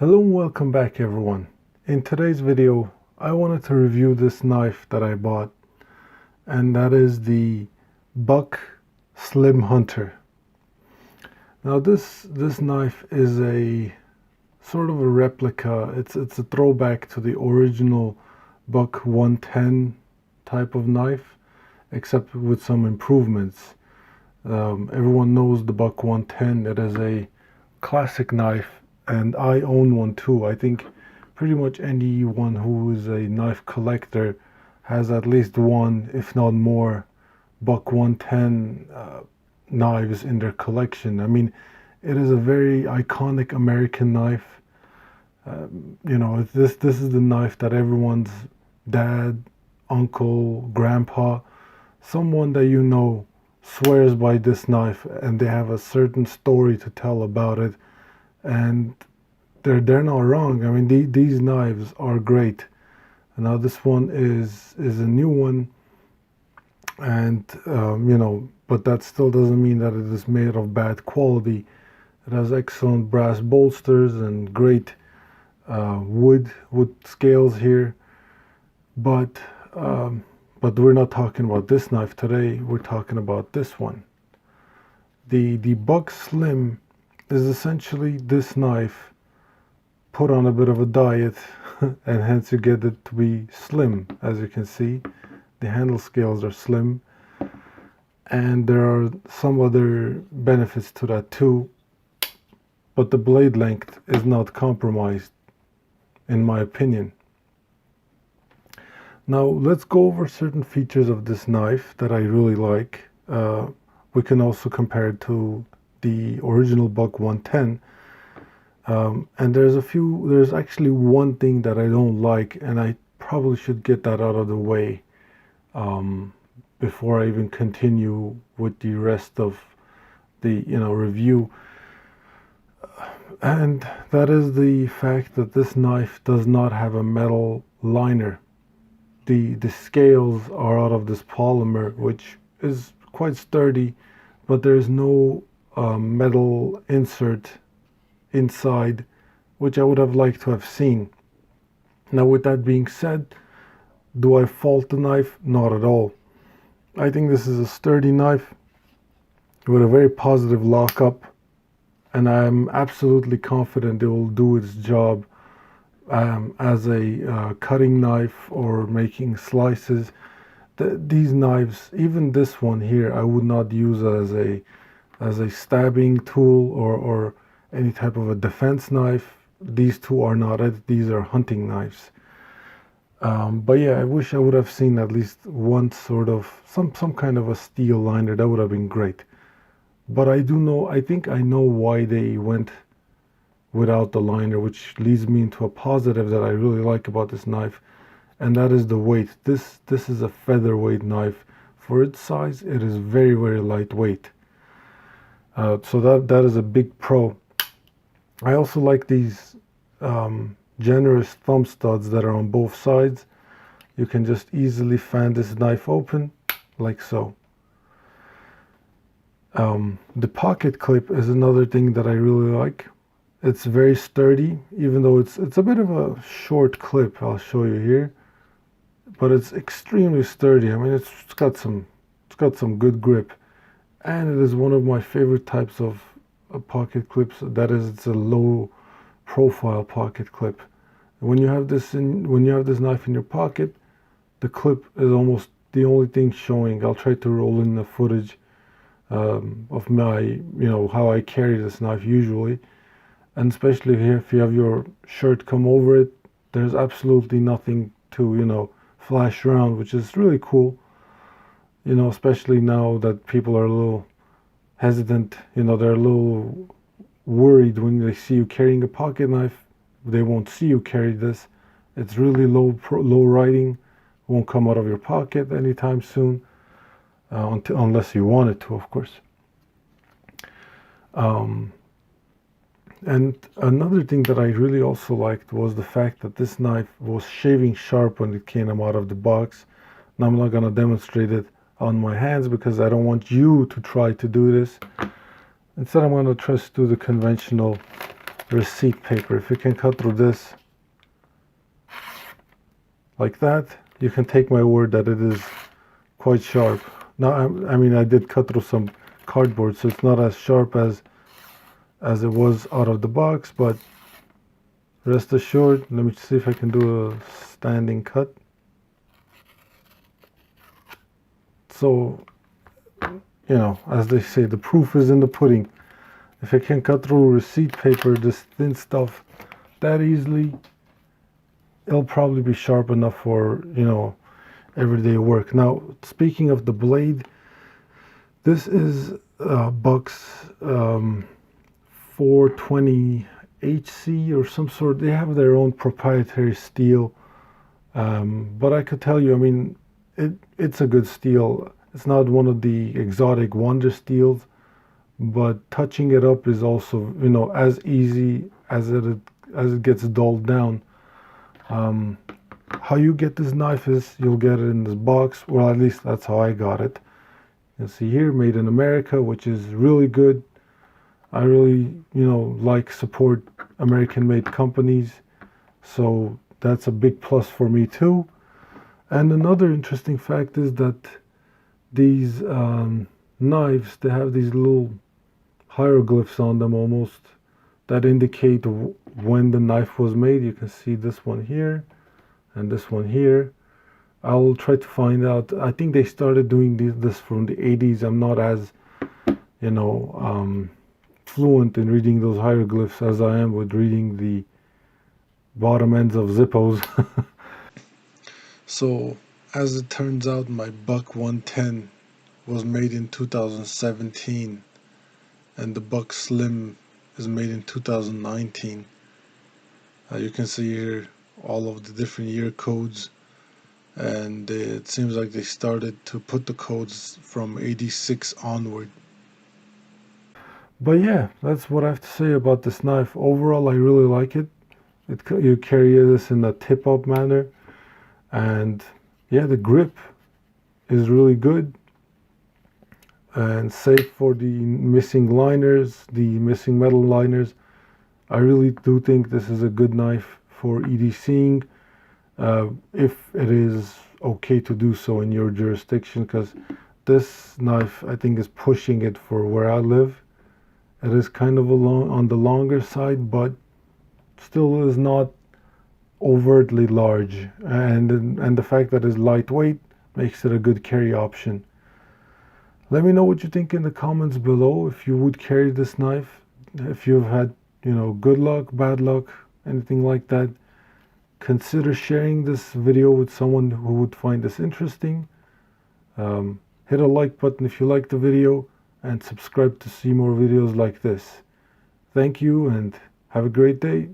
Hello and welcome back everyone. In today's video I wanted to review this knife that I bought, and that is the Buck Slim Hunter. Now this knife is a sort of a replica. It's a throwback to the original Buck 110 type of knife, except with some improvements. Everyone knows the Buck 110. It is a classic knife, and I own one too. I think pretty much anyone who is a knife collector has at least one, if not more, Buck 110 knives in their collection. I mean, it is a very iconic American knife. This is the knife that everyone's dad, uncle, grandpa, someone that you know swears by this knife, and they have a certain story to tell about it, and they're not wrong. I mean, these knives are great. Now this one is a new one, and but that still doesn't mean that it is made of bad quality. It has excellent brass bolsters and great wood scales here, but we're not talking about this knife today. We're talking about this one. The Buck Slim is essentially this knife put on a bit of a diet, and hence you get it to be slim. As you can see, the handle scales are slim, and there are some other benefits to that too, but the blade length is not compromised, in my opinion. Now let's go over certain features of this knife that I really like. We can also compare it to the original Buck 110. And there's actually one thing that I don't like, and I probably should get that out of the way before I even continue with the rest of the review. And that is the fact that this knife does not have a metal liner. The scales are out of this polymer, which is quite sturdy, but there's no metal insert inside, which I would have liked to have seen. Now, with that being said, do I fault the knife? Not at all. I think this is a sturdy knife with a very positive lockup, and I'm absolutely confident it will do its job as a cutting knife or making slices. These knives, even this one here, I would not use as a stabbing tool or any type of a defense knife. These two are not it. These are hunting knives. But yeah, I wish I would have seen at least one sort of some kind of a steel liner. That would have been great. But I think I know why they went without the liner, which leads me into a positive that I really like about this knife, and that is the weight. This is a featherweight knife. For its size, it is very, very lightweight. So that is a big pro. I also like these generous thumb studs that are on both sides. You can just easily fan this knife open like so. The pocket clip is another thing that I really like. It's very sturdy, even though it's a bit of a short clip. I'll show you here, but it's extremely sturdy. I mean, it's got some good grip, and it is one of my favorite types of pocket clips. That is, it's a low profile pocket clip. When you have this knife in your pocket, the clip is almost the only thing showing. I'll try to roll in the footage of my, how I carry this knife usually, and especially here, if you have your shirt come over it, there's absolutely nothing to, flash around, which is really cool. Especially now that people are a little hesitant, they're a little worried when they see you carrying a pocket knife. They won't see you carry this. It's really low riding. Won't come out of your pocket anytime soon, unless you want it to, of course. And another thing that I really also liked was the fact that this knife was shaving sharp when it came out of the box. Now I'm not going to demonstrate it on my hands because I don't want you to try to do this. Instead, I'm going to just do the conventional receipt paper. If you can cut through this like that, you can take my word that it is quite sharp. Now, I mean, I did cut through some cardboard, so it's not as sharp as it was out of the box, but rest assured, let me see if I can do a standing cut. So, you know, as they say, the proof is in the pudding. If I can cut through receipt paper, this thin stuff, that easily, it'll probably be sharp enough for, you know, everyday work. Now, speaking of the blade, this is Buck's 420 HC or some sort. They have their own proprietary steel, but I could tell you, I mean, it's a good steel. It's not one of the exotic wonder steels, but touching it up is also, you know, as easy as it gets dulled down. How you get this knife is you'll get it in this box. Well, at least that's how I got it. You can see here, made in America, which is really good. I really, you know, support American-made companies, so that's a big plus for me too. And another interesting fact is that these knives, they have these little hieroglyphs on them almost that indicate when the knife was made. You can see this one here and this one here. I'll try to find out. I think they started doing this from the 80s. I'm not as, you know, fluent in reading those hieroglyphs as I am with reading the bottom ends of Zippos. So, as it turns out, my Buck 110 was made in 2017, and the Buck Slim is made in 2019. You can see here all of the different year codes, and it seems like they started to put the codes from 86 onward. But yeah, that's what I have to say about this knife. Overall, I really like it. You carry this in a tip-up manner, and yeah, the grip is really good and safe for the missing liners, the missing metal liners. I really do think this is a good knife for EDCing, if it is okay to do so in your jurisdiction, because this knife, I think, is pushing it for where I live. It is kind of on the longer side, but still is not overtly large. And the fact that it's lightweight makes it a good carry option. Let me know what you think in the comments below, if you would carry this knife, if you've had, you know, good luck, bad luck, anything like that. Consider sharing this video with someone who would find this interesting. Hit a like button if you liked the video, and subscribe to see more videos like this. Thank you and have a great day.